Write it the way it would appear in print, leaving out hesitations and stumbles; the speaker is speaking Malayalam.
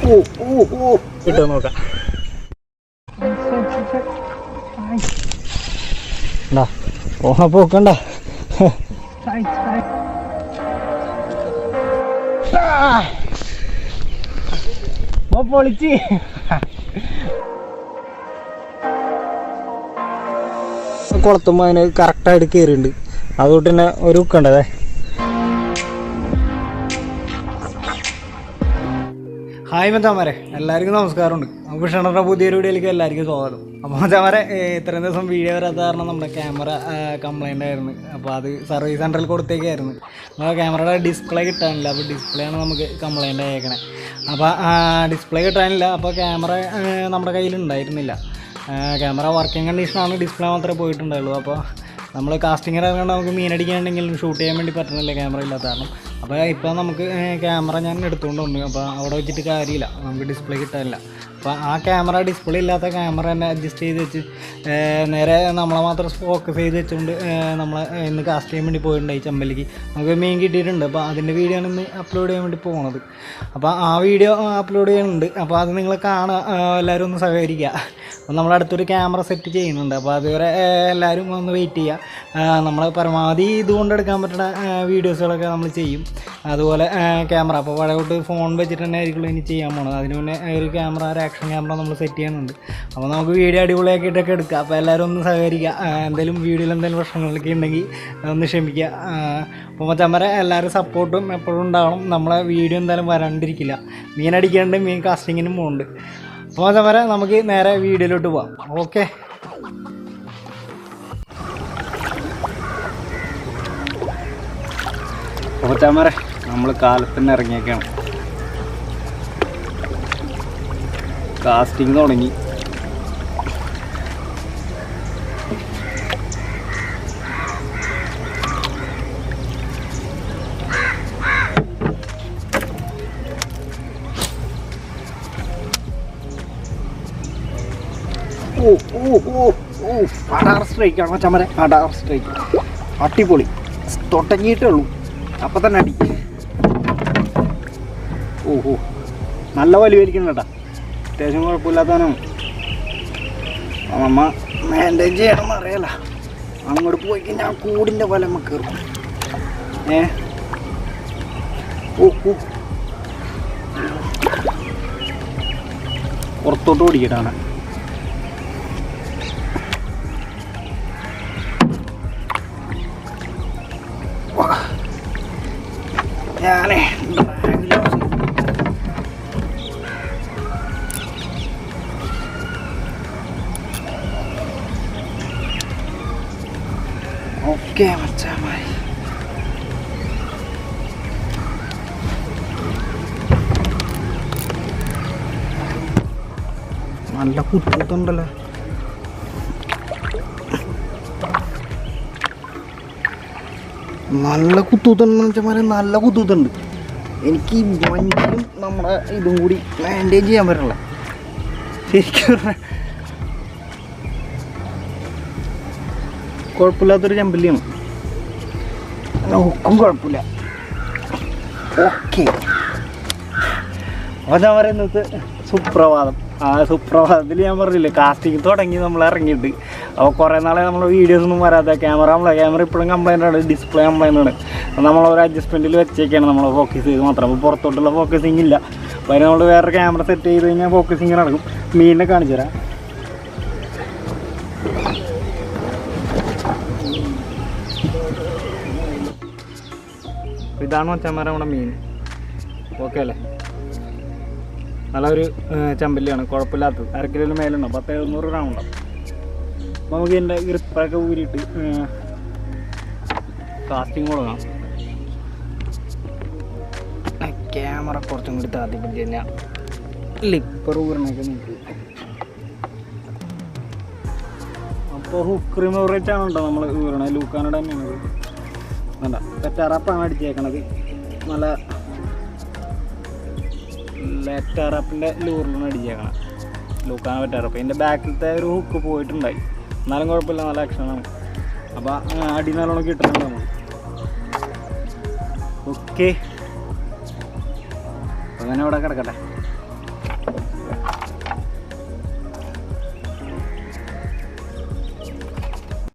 കിട്ടുമോ നോക്കാം. ഓണ പോക്കണ്ട പൊളിച്ച് കുളത്തുമ്പോൾ അതിന് കറക്റ്റായിട്ട് കയറിയിട്ടുണ്ട്. അതുകൊണ്ട് തന്നെ ഒരു ഉക്കണ്ടതേ. ഹായ് മച്ചാമാരെ, എല്ലാവർക്കും നമസ്കാരമുണ്ട്. നമുക്ക് ഫിഷഹണ്ടറിൻ്റെ പുതിയൊരു വീഡിയോയിലേക്ക് എല്ലാവർക്കും സ്വാഗതം. അപ്പോൾ മച്ചാമാരെ, ഇത്രയും ദിവസം വീഡിയോ വരാത്ത കാരണം നമ്മുടെ ക്യാമറ കംപ്ലൈൻ്റ് ആയിരുന്നു. അപ്പോൾ അത് സർവീസ് സെൻറ്ററിൽ കൊടുത്തേക്കായിരുന്നു. നമ്മുടെ ക്യാമറയുടെ ഡിസ്പ്ലേ കിട്ടാനില്ല. അപ്പോൾ ഡിസ്പ്ലേ ആണ് നമുക്ക് കംപ്ലൈൻ്റ് ആയേക്കണേ. അപ്പോൾ ഡിസ്പ്ലേ കിട്ടാനില്ല. അപ്പോൾ ക്യാമറ നമ്മുടെ കയ്യിൽ ഉണ്ടായിരുന്നില്ല. ക്യാമറ വർക്കിംഗ് കണ്ടീഷനാണ്, ഡിസ്പ്ലേ മാത്രമേ പോയിട്ടുണ്ടായുള്ളൂ. അപ്പോൾ നമ്മൾ കാസ്റ്റിങ്ങിന് ഇറങ്ങേണ്ട നമുക്ക് മീനടിക്കാനുണ്ടെങ്കിൽ ഷൂട്ട് ചെയ്യാൻ വേണ്ടി പറ്റുന്നില്ല ക്യാമറ ഇല്ലാത്ത കാരണം. അപ്പോൾ ഇപ്പോൾ നമുക്ക് ക്യാമറ ഞാൻ എടുത്തുകൊണ്ട് വന്നു. അപ്പോൾ അവിടെ വെച്ചിട്ട് കാര്യമില്ല, നമുക്ക് ഡിസ്പ്ലേ കിട്ടാനില്ല. അപ്പോൾ ആ ക്യാമറ ഡിസ്പ്ലേ ഇല്ലാത്ത ക്യാമറ തന്നെ അഡ്ജസ്റ്റ് ചെയ്ത് വെച്ച് നേരെ നമ്മളെ മാത്രം ഫോക്കസ് ചെയ്ത് വെച്ചുകൊണ്ട് നമ്മൾ ഇന്ന് കാസ്റ്റ് ചെയ്യാൻ വേണ്ടി പോയിട്ടുണ്ടായി ചെമ്പല്ലിക്ക്. നമുക്ക് മീൻ കിട്ടിയിട്ടുണ്ട്. അപ്പോൾ അതിൻ്റെ വീഡിയോ ആണ് ഇന്ന് അപ്ലോഡ് ചെയ്യാൻ വേണ്ടി പോകുന്നത്. അപ്പോൾ ആ വീഡിയോ അപ്ലോഡ് ചെയ്യുന്നുണ്ട്. അപ്പോൾ അത് നിങ്ങൾ കാണുക, എല്ലാവരും ഒന്ന് സഹകരിക്കുക. അപ്പോൾ നമ്മളടുത്തൊരു ക്യാമറ സെറ്റ് ചെയ്യുന്നുണ്ട്. അപ്പോൾ അതുവരെ എല്ലാവരും ഒന്ന് വെയിറ്റ് ചെയ്യുക. നമ്മൾ പരമാവധി ഇതുകൊണ്ട് എടുക്കാൻ പറ്റുന്ന വീഡിയോസുകളൊക്കെ നമ്മൾ ചെയ്യും. അതുപോലെ ക്യാമറ അപ്പോൾ പഴയോട്ട് ഫോൺ വെച്ചിട്ട് തന്നെ ആയിരിക്കുള്ളൂ ഇനി ചെയ്യാൻ പോകണത്. അതിന് മുന്നേ ഒരു ക്യാമറ, ഒരു ആക്ഷൻ ക്യാമറ നമ്മൾ സെറ്റ് ചെയ്യുന്നുണ്ട്. അപ്പോൾ നമുക്ക് വീഡിയോ അടിപൊളിയാക്കിയിട്ടൊക്കെ എടുക്കുക. അപ്പോൾ എല്ലാവരും ഒന്ന് സഹകരിക്കുക. എന്തെങ്കിലും വീഡിയോയിൽ എന്തെങ്കിലും പ്രശ്നങ്ങളൊക്കെ ഉണ്ടെങ്കിൽ ഒന്ന് ക്ഷമിക്കുക. അപ്പോൾ മച്ചാന്മാരെ എല്ലാവരും സപ്പോർട്ടും എപ്പോഴും ഉണ്ടാവണം. നമ്മളെ വീഡിയോ എന്തായാലും വരാണ്ടിരിക്കില്ല. മീൻ അടിക്കാണ്ട് മീൻ കാസ്റ്റിങ്ങിനും പോകുന്നുണ്ട്. അപ്പോൾ മച്ചാന്മാരെ, നമുക്ക് നേരെ വീഡിയോയിലോട്ട് പോവാം. ഓക്കെ. മച്ചാന്മാരെ, നമ്മൾ കാലത്തന്നെ ഇറങ്ങിയേക്കാണ്. കാസ്റ്റിംഗ് തുടങ്ങി. അടാർ സ്ട്രൈക്കാണ് മച്ചാന്മാരെ, അടാർ സ്ട്രൈക്ക്. അടിപൊളി, തൊട്ടങ്ങിയിട്ടേ ഉള്ളൂ, അപ്പം തന്നെ അടി. ഓഹോ, നല്ല വലിയ കേട്ടാ, അത്യാവശ്യം കുഴപ്പമില്ലാത്തവനാണ്. നമ്മ മെയിൻറ്റെയിൻ ചെയ്യണമെന്ന് അറിയാല. അങ്ങോട്ട് പോയി കഴിഞ്ഞാൽ കൂടിൻ്റെ പോലെ നമുക്ക് കയറും. പുറത്തോട്ട് ഓടിക്കട്ടാണ്. ഞാനേ ഓക്കെ മച്ചാമായി. നല്ല കുത്തുണ്ടല്ലോ. നല്ല കുത്തൂത്തുണ്ടെന്ന് വെച്ചാൽ നല്ല കുത്തൂത്തുണ്ട്. എനിക്ക് ഈ മഞ്ഞളും നമ്മുടെ ഇതും കൂടി മെയിൻറ്റെയിൻ ചെയ്യാൻ പറ്റില്ല ശരിക്കും. കുഴപ്പമില്ലാത്തൊരു ചെമ്പല്ലിയാണ്. ഹുക്കും കുഴപ്പമില്ല. ഓക്കെ. അപ്പോൾ ഞാൻ പറയുന്നത് സുപ്രഭാതം. ആ സുപ്രഭാതത്തിൽ ഞാൻ പറഞ്ഞില്ലേ, കാസ്റ്റിംഗ് തുടങ്ങി നമ്മൾ ഇറങ്ങിയിട്ട്. അപ്പോൾ കുറേ നാളെ നമ്മൾ വീഡിയോസൊന്നും വരാത്ത ക്യാമറ ഇപ്പോഴും കംപ്ലൈൻ്റ് ആണ്, ഡിസ്പ്ലേ കംപ്ലൈൻ്റ് ആണ്. അപ്പോൾ നമ്മളൊരു അഡ്ജസ്റ്റ്മെൻറ്റിൽ വെച്ചേക്കാണ് നമ്മൾ ഫോക്കസ് ചെയ്ത് മാത്രം. അപ്പോൾ പുറത്തോട്ടുള്ള ഫോക്കസിങ് ഇല്ല. അപ്പോൾ അതിന് നമ്മൾ വേറെ ക്യാമറ സെറ്റ് ചെയ്ത് കഴിഞ്ഞാൽ ഫോക്കസിങ് നടക്കും. മീനിനെ കാണിച്ചു തരാം. ഇതാണ് മച്ചാന്മാരെ നമ്മുടെ മീൻ. ഓക്കെ അല്ലേ? നല്ലൊരു ചെമ്പല്ലിയാണ്, കുഴപ്പമില്ലാത്തത്. അരക്കിലോന് മേലുണ്ടാവും, 10-700 ഗ്രാം ഉണ്ടാവും. അപ്പോൾ നമുക്ക് ഇതിൻ്റെ ഗ്രിപ്പൊക്കെ ഊരിയിട്ട് കാസ്റ്റിംഗ് തുടങ്ങാം. ക്യാമറ കുറച്ചും കൂടി താത്തി പിടിച്ച് കഴിഞ്ഞാൽ ലിപ്പർ ഊരണൊക്കെ നോക്കി. അപ്പോൾ ഹുക്ക് റിമൂവർ വെച്ചാണ് കേട്ടോ നമ്മൾ ഊരണത്. ലൂക്കാനയുടെ തന്നെയാണ്. വേണ്ട, പെറ്റാറാപ്പാണ് അടിച്ചേക്കണത്. നല്ല ലെറ്റാറാപ്പിൻ്റെ ലൂറിലാണ് അടിച്ചേക്കണം. ലൂക്കാന പെറ്റാറപ്പ്. ഇതിൻ്റെ ബാക്കിലത്തെ ഒരു ഹുക്ക് പോയിട്ടുണ്ടായി, എന്നാലും കുഴപ്പമില്ല, നല്ല ആക്ഷനാണ്. അപ്പോൾ അടി നല്ലോണം കിട്ടുന്നുണ്ട് നമ്മൾ. ഓക്കെ, അങ്ങനെ ഇവിടെ കിടക്കട്ടെ.